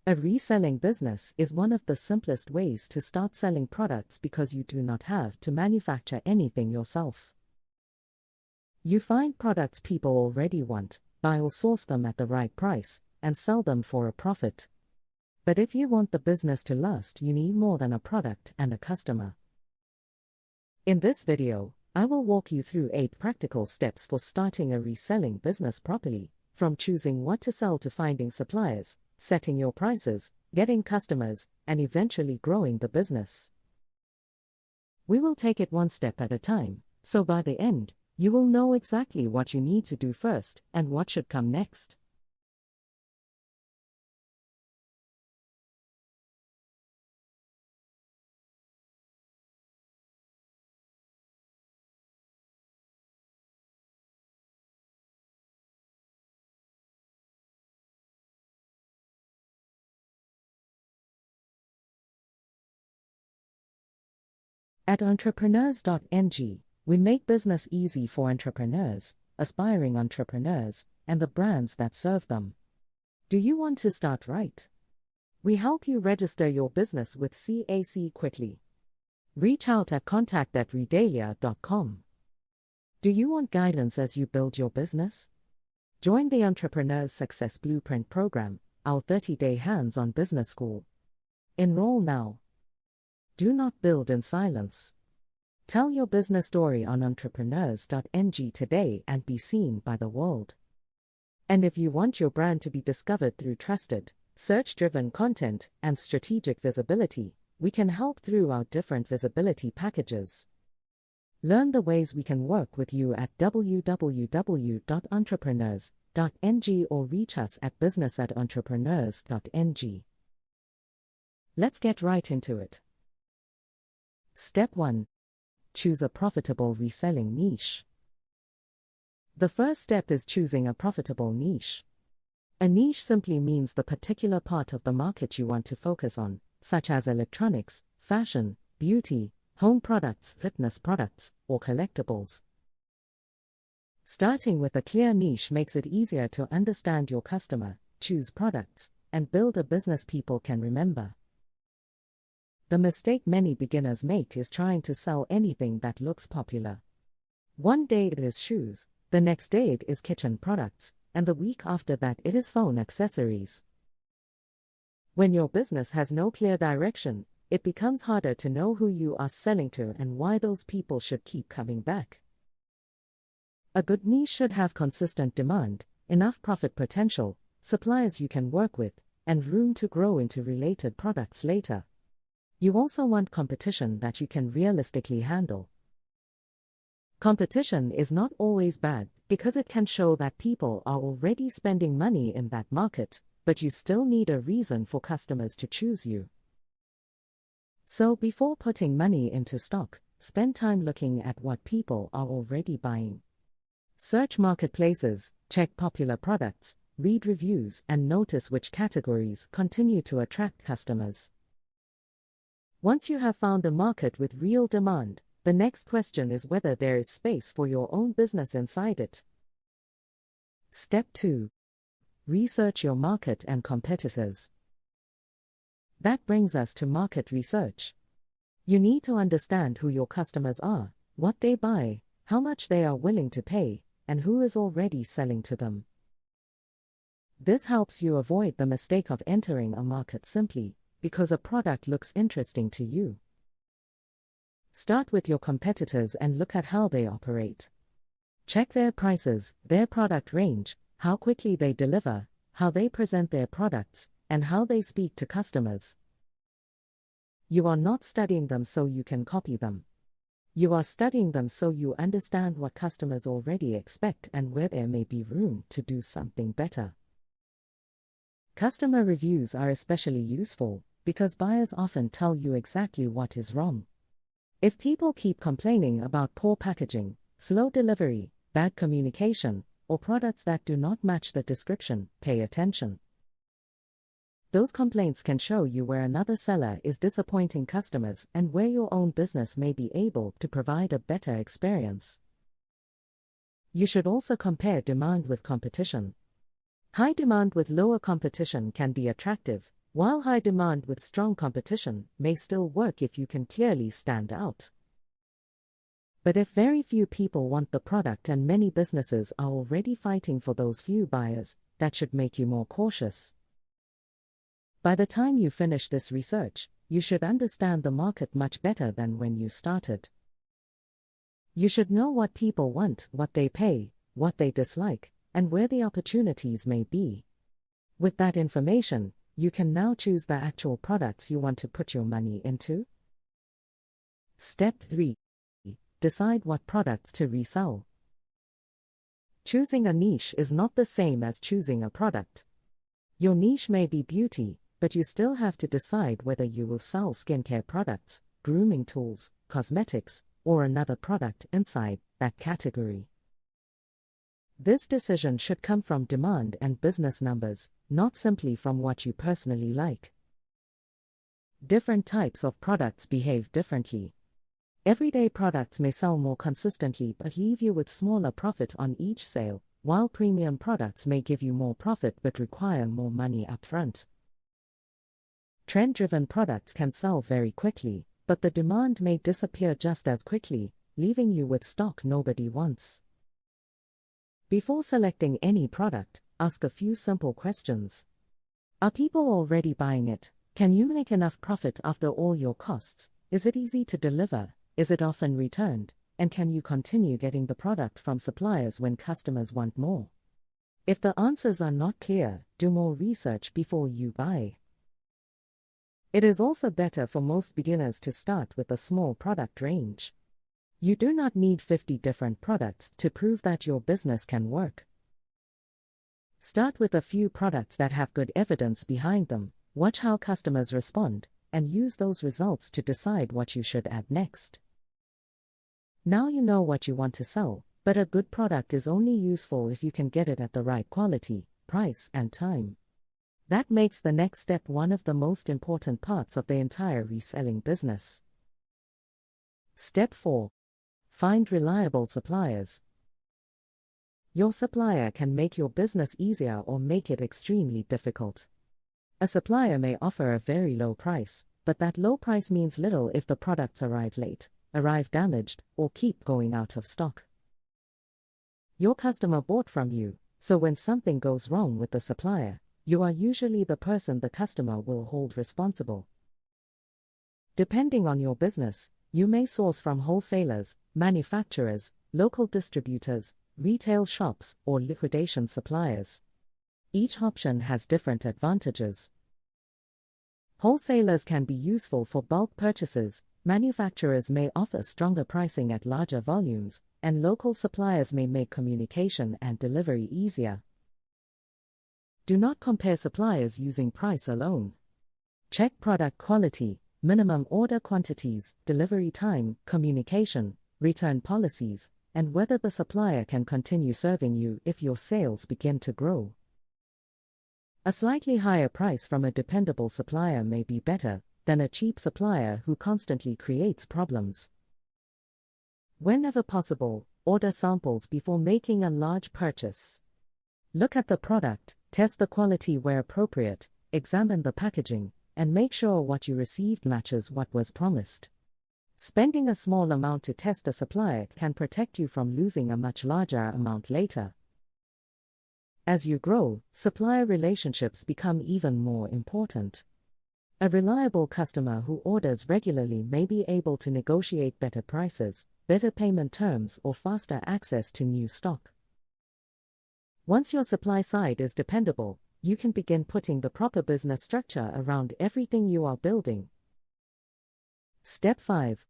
A reselling business is one of the simplest ways to start selling products because you do not have to manufacture anything yourself. You find products people already want, buy or source them at the right price, and sell them for a profit. But if you want the business to last, you need more than a product and a customer. In this video, I will walk you through 8 practical steps for starting a reselling business properly, from choosing what to sell to finding suppliers, setting your prices, getting customers, and eventually growing the business. We will take it one step at a time, so by the end, you will know exactly what you need to do first and what should come next. At Entrepreneurs.ng, we make business easy for entrepreneurs, aspiring entrepreneurs, and the brands that serve them. Do you want to start right? We help you register your business with CAC quickly. Reach out at contact@redalia.com. Do you want guidance as you build your business? Join the Entrepreneurs Success Blueprint program, our 30-day hands-on business school. Enroll now. Do not build in silence. Tell your business story on Entrepreneurs.ng today and be seen by the world. And if you want your brand to be discovered through trusted, search-driven content and strategic visibility, we can help through our different visibility packages. Learn the ways we can work with you at www.entrepreneurs.ng or reach us at business@entrepreneurs.ng. Let's get right into it. Step 1. Choose a profitable reselling niche. The first step is choosing a profitable niche. A niche simply means the particular part of the market you want to focus on, such as electronics, fashion, beauty, home products, fitness products, or collectibles. Starting with a clear niche makes it easier to understand your customer, choose products, and build a business people can remember. The mistake many beginners make is trying to sell anything that looks popular. One day it is shoes, the next day it is kitchen products, and the week after that it is phone accessories. When your business has no clear direction, it becomes harder to know who you are selling to and why those people should keep coming back. A good niche should have consistent demand, enough profit potential, suppliers you can work with, and room to grow into related products later. You also want competition that you can realistically handle. Competition is not always bad because it can show that people are already spending money in that market, but you still need a reason for customers to choose you. So before putting money into stock, spend time looking at what people are already buying. Search marketplaces, check popular products, read reviews, and notice which categories continue to attract customers. Once you have found a market with real demand, the next question is whether there is space for your own business inside it. Step 2. Research your market and competitors. That brings us to market research. You need to understand who your customers are, what they buy, how much they are willing to pay, and who is already selling to them. This helps you avoid the mistake of entering a market simply because a product looks interesting to you. Start with your competitors and look at how they operate. Check their prices, their product range, how quickly they deliver, how they present their products, and how they speak to customers. You are not studying them so you can copy them. You are studying them so you understand what customers already expect and where there may be room to do something better. Customer reviews are especially useful because buyers often tell you exactly what is wrong. If people keep complaining about poor packaging, slow delivery, bad communication, or products that do not match the description, pay attention. Those complaints can show you where another seller is disappointing customers and where your own business may be able to provide a better experience. You should also compare demand with competition. High demand with lower competition can be attractive, while high demand with strong competition may still work if you can clearly stand out. But if very few people want the product and many businesses are already fighting for those few buyers, that should make you more cautious. By the time you finish this research, you should understand the market much better than when you started. You should know what people want, what they pay, what they dislike, and where the opportunities may be. With that information, you can now choose the actual products you want to put your money into. Step 3. Decide what products to resell. Choosing a niche is not the same as choosing a product. Your niche may be beauty, but you still have to decide whether you will sell skincare products, grooming tools, cosmetics, or another product inside that category. This decision should come from demand and business numbers, not simply from what you personally like. Different types of products behave differently. Everyday products may sell more consistently but leave you with smaller profit on each sale, while premium products may give you more profit but require more money upfront. Trend-driven products can sell very quickly, but the demand may disappear just as quickly, leaving you with stock nobody wants. Before selecting any product, ask a few simple questions. Are people already buying it? Can you make enough profit after all your costs? Is it easy to deliver? Is it often returned? And can you continue getting the product from suppliers when customers want more? If the answers are not clear, do more research before you buy. It is also better for most beginners to start with a small product range. You do not need 50 different products to prove that your business can work. Start with a few products that have good evidence behind them, watch how customers respond, and use those results to decide what you should add next. Now you know what you want to sell, but a good product is only useful if you can get it at the right quality, price, and time. That makes the next step one of the most important parts of the entire reselling business. Step 4. Find reliable suppliers. Your supplier can make your business easier or make it extremely difficult. A supplier may offer a very low price, but that low price means little if the products arrive late, arrive damaged, or keep going out of stock. Your customer bought from you, so when something goes wrong with the supplier, you are usually the person the customer will hold responsible. Depending on your business, you may source from wholesalers, manufacturers, local distributors, retail shops, or liquidation suppliers. Each option has different advantages. Wholesalers can be useful for bulk purchases, manufacturers may offer stronger pricing at larger volumes, and local suppliers may make communication and delivery easier. Do not compare suppliers using price alone. Check product quality, minimum order quantities, delivery time, communication, return policies, and whether the supplier can continue serving you if your sales begin to grow. A slightly higher price from a dependable supplier may be better than a cheap supplier who constantly creates problems. Whenever possible, order samples before making a large purchase. Look at the product, test the quality where appropriate, examine the packaging, and make sure what you received matches what was promised. Spending a small amount to test a supplier can protect you from losing a much larger amount later. As you grow, supplier relationships become even more important. A reliable customer who orders regularly may be able to negotiate better prices, better payment terms, or faster access to new stock. Once your supply side is dependable, you can begin putting the proper business structure around everything you are building. Step 5.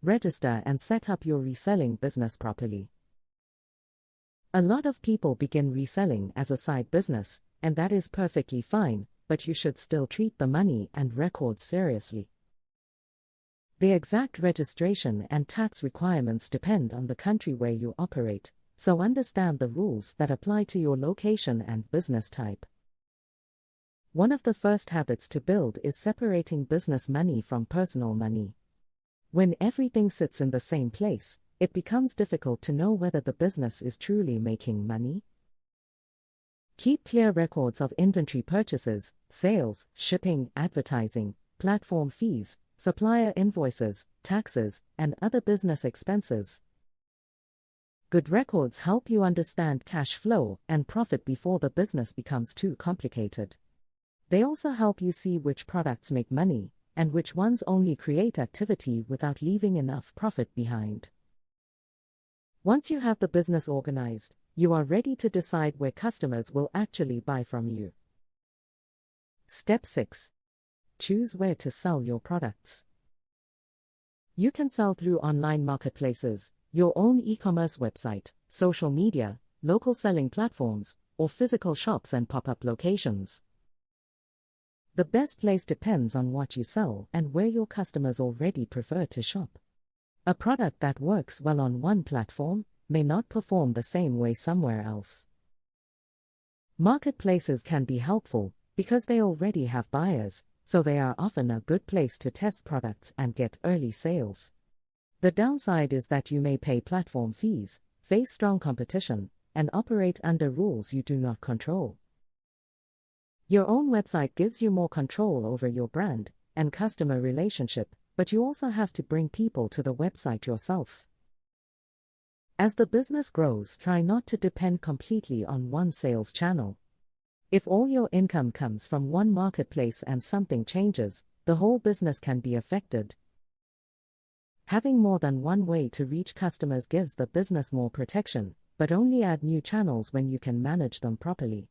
Register and set up your reselling business properly. A lot of people begin reselling as a side business, and that is perfectly fine, but you should still treat the money and records seriously. The exact registration and tax requirements depend on the country where you operate, so understand the rules that apply to your location and business type. One of the first habits to build is separating business money from personal money. When everything sits in the same place, it becomes difficult to know whether the business is truly making money. Keep clear records of inventory purchases, sales, shipping, advertising, platform fees, supplier invoices, taxes, and other business expenses. Good records help you understand cash flow and profit before the business becomes too complicated. They also help you see which products make money and which ones only create activity without leaving enough profit behind. Once you have the business organized, you are ready to decide where customers will actually buy from you. Step 6. Choose where to sell your products. You can sell through online marketplaces, your own e-commerce website, social media, local selling platforms, or physical shops and pop-up locations. The best place depends on what you sell and where your customers already prefer to shop. A product that works well on one platform may not perform the same way somewhere else. Marketplaces can be helpful because they already have buyers, so they are often a good place to test products and get early sales. The downside is that you may pay platform fees, face strong competition, and operate under rules you do not control. Your own website gives you more control over your brand and customer relationship, but you also have to bring people to the website yourself. As the business grows, try not to depend completely on one sales channel. If all your income comes from one marketplace and something changes, the whole business can be affected. Having more than one way to reach customers gives the business more protection, but only add new channels when you can manage them properly.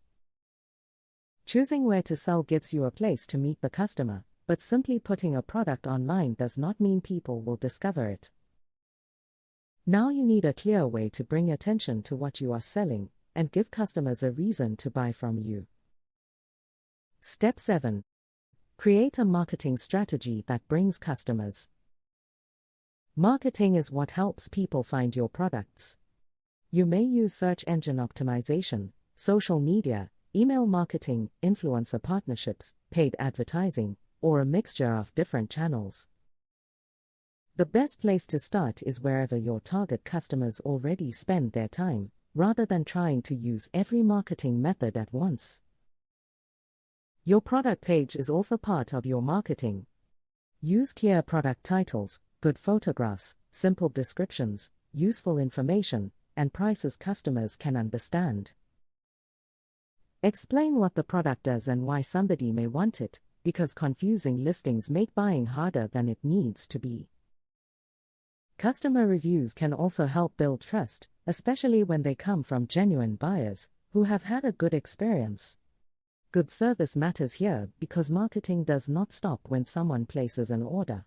Choosing where to sell gives you a place to meet the customer, but simply putting a product online does not mean people will discover it. Now you need a clear way to bring attention to what you are selling and give customers a reason to buy from you. Step 7. Create a marketing strategy that brings customers. Marketing is what helps people find your products. You may use search engine optimization, social media, email marketing, influencer partnerships, paid advertising, or a mixture of different channels. The best place to start is wherever your target customers already spend their time, rather than trying to use every marketing method at once. Your product page is also part of your marketing. Use clear product titles, good photographs, simple descriptions, useful information, and prices customers can understand. Explain what the product does and why somebody may want it, because confusing listings make buying harder than it needs to be. Customer reviews can also help build trust, especially when they come from genuine buyers who have had a good experience. Good service matters here because marketing does not stop when someone places an order.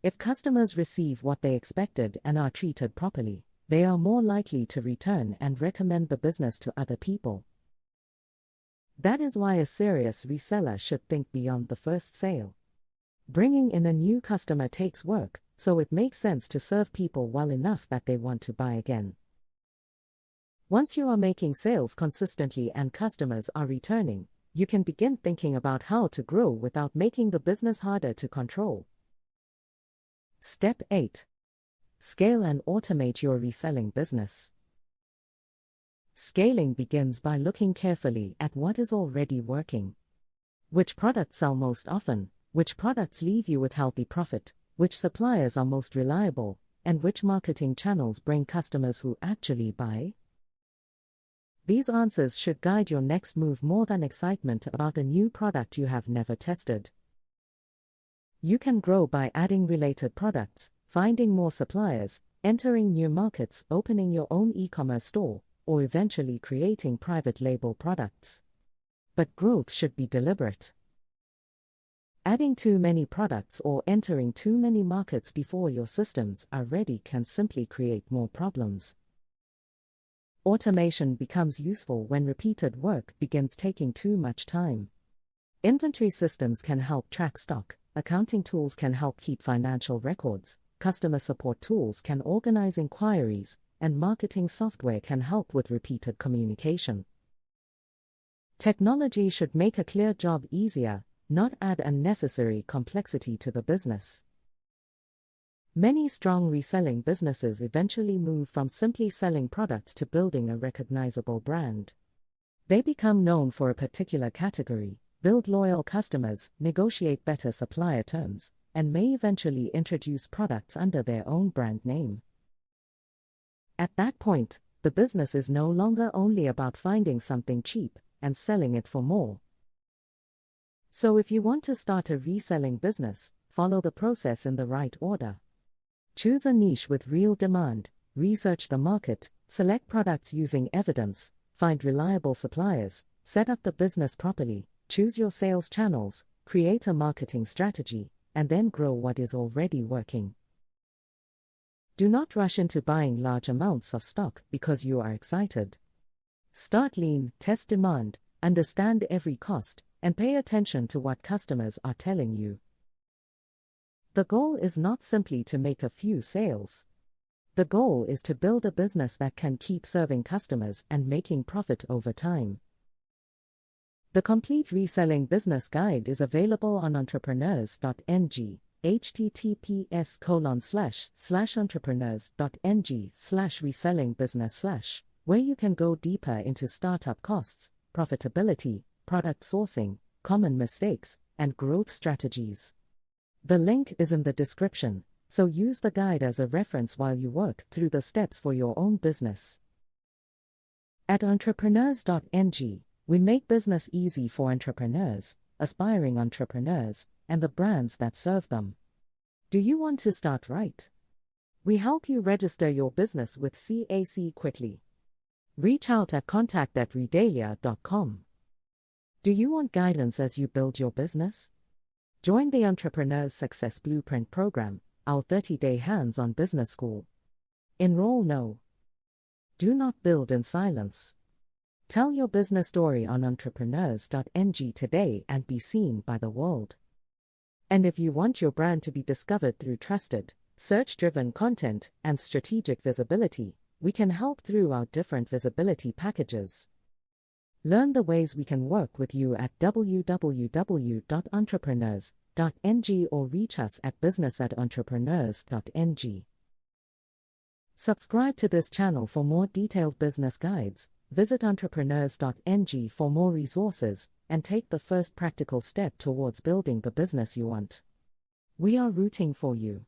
If customers receive what they expected and are treated properly, they are more likely to return and recommend the business to other people. That is why a serious reseller should think beyond the first sale. Bringing in a new customer takes work, so it makes sense to serve people well enough that they want to buy again. Once you are making sales consistently and customers are returning, you can begin thinking about how to grow without making the business harder to control. Step 8. Scale and automate your reselling business. Scaling begins by looking carefully at what is already working. Which products sell most often, which products leave you with healthy profit, which suppliers are most reliable, and which marketing channels bring customers who actually buy? These answers should guide your next move more than excitement about a new product you have never tested. You can grow by adding related products, finding more suppliers, entering new markets, opening your own e-commerce store, or eventually creating private label products. But growth should be deliberate. Adding too many products or entering too many markets before your systems are ready can simply create more problems. Automation becomes useful when repeated work begins taking too much time. Inventory systems can help track stock, accounting tools can help keep financial records, customer support tools can organize inquiries, and marketing software can help with repeated communication. Technology should make a clear job easier, not add unnecessary complexity to the business. Many strong reselling businesses eventually move from simply selling products to building a recognizable brand. They become known for a particular category, build loyal customers, negotiate better supplier terms, and may eventually introduce products under their own brand name. At that point, the business is no longer only about finding something cheap and selling it for more. So if you want to start a reselling business, follow the process in the right order. Choose a niche with real demand, research the market, select products using evidence, find reliable suppliers, set up the business properly, choose your sales channels, create a marketing strategy, and then grow what is already working. Do not rush into buying large amounts of stock because you are excited. Start lean, test demand, understand every cost, and pay attention to what customers are telling you. The goal is not simply to make a few sales. The goal is to build a business that can keep serving customers and making profit over time. The complete reselling business guide is available on Entrepreneurs.ng, https://entrepreneurs.ng/reselling-business/, where you can go deeper into startup costs, profitability, product sourcing, common mistakes, and growth strategies. The link is in the description, so use the guide as a reference while you work through the steps for your own business. At Entrepreneurs.ng, we make business easy for entrepreneurs, aspiring entrepreneurs, and the brands that serve them. Do you want to start right? We help you register your business with CAC quickly. Reach out at contact@redalia.com. Do you want guidance as you build your business? Join the Entrepreneurs Success Blueprint program, our 30-day hands-on business school. Enroll now. Do not build in silence. Tell your business story on Entrepreneurs.ng today and be seen by the world. And if you want your brand to be discovered through trusted, search-driven content and strategic visibility, we can help through our different visibility packages. Learn the ways we can work with you at www.entrepreneurs.ng or reach us at business@entrepreneurs.ng. Subscribe to this channel for more detailed business guides, visit Entrepreneurs.ng for more resources, and take the first practical step towards building the business you want. We are rooting for you.